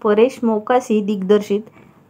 परेश मोकाशी दिग्दर्शित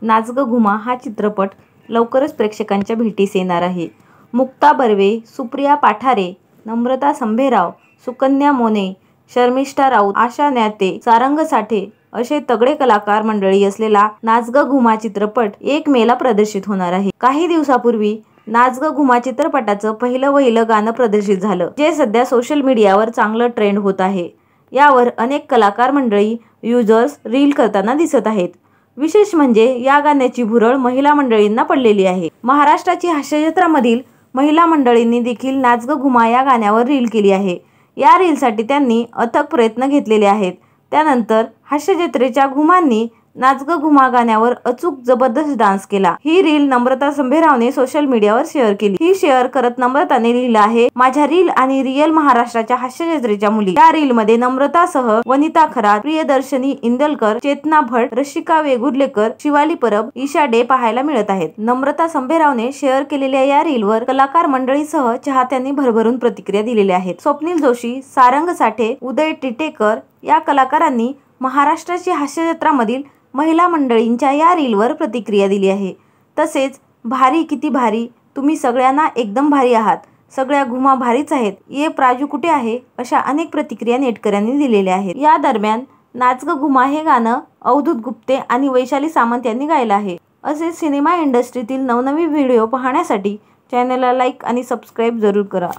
नाच ग घुमा हा चित्रपट लवकरच प्रेक्षकांच्या भेटीस येणार आहे. मुक्ता बर्वे, सुप्रिया पाठारे, नम्रता संभेराव, सुकन्या मोने, शर्मिष्ठा राऊत, आशा न्याते, सारंग साठे असे तगडे कलाकार मंडळी असलेला नाच ग घुमा चित्रपट 1 मेला प्रदर्शित होणार आहे. काही दिवसापूर्वी नाच ग घुमा चित्रपटाचं पहिलं गाणं प्रदर्शित झालं, जे सध्या सोशल मीडियावर चांगलं ट्रेंड होत आहे. यावर अनेक कलाकार मंडळी, युजर्स रील करताना दिसत आहेत. विशेष म्हणजे या गाण्याची भुरळ महिला मंडळींना पडलेली आहे. महाराष्ट्राची हास्यजत्रा मधील महिला मंडळींनी देखील नाच ग घुमा या गाण्यावर रील केली आहे. या रीलसाठी त्यांनी अथक प्रयत्न घेतलेले आहेत. त्यानंतर हास्यजत्रेच्या घुमांनी नाच ग घुमा गाण्यावर अचूक जबरदस्त डान्स केला. ही रील नम्रता संभेरावने सोशल मीडियावर शेअर केली. ही शेअर करत नम्रताने लिहिलं आहे, माझ्या रील आणि रिअल महाराष्ट्राच्या हास्यजत्रेच्या मुली. या रील मध्ये नम्रतासह वनिता खरात, प्रियदर्शनी इंदलकर, चेतना भट, रशिका वेगुर्लेकर, शिवाली परब, ईशा डे पाहायला मिळत आहेत. नम्रता संभेरावने शेअर केलेल्या या रीलवर कलाकार मंडळीसह चाहत्यांनी भरभरून प्रतिक्रिया दिलेल्या आहेत. स्वप्नील जोशी, सारंग साठे, उदय टिटेकर या कलाकारांनी महाराष्ट्राची हास्यजत्रा मधील महिला मंडळींच्या या रीलवर प्रतिक्रिया दिली आहे. तसेच भारी किती भारी, तुम्ही सगळ्यांना एकदम भारी आहात, सगळ्या घुमा भारीच आहेत, ये प्राजू कुठे आहे, अशा अनेक प्रतिक्रिया नेटकऱ्यांनी दिलेल्या आहेत. या दरम्यान नाच ग घुमा हे गाणं अवधूत गुप्ते आणि वैशाली सामंत यांनी गायलं आहे. असे सिनेमा इंडस्ट्रीतील नवनवीन व्हिडिओ पाहण्यासाठी चॅनलला लाईक आणि सबस्क्राईब जरूर करा.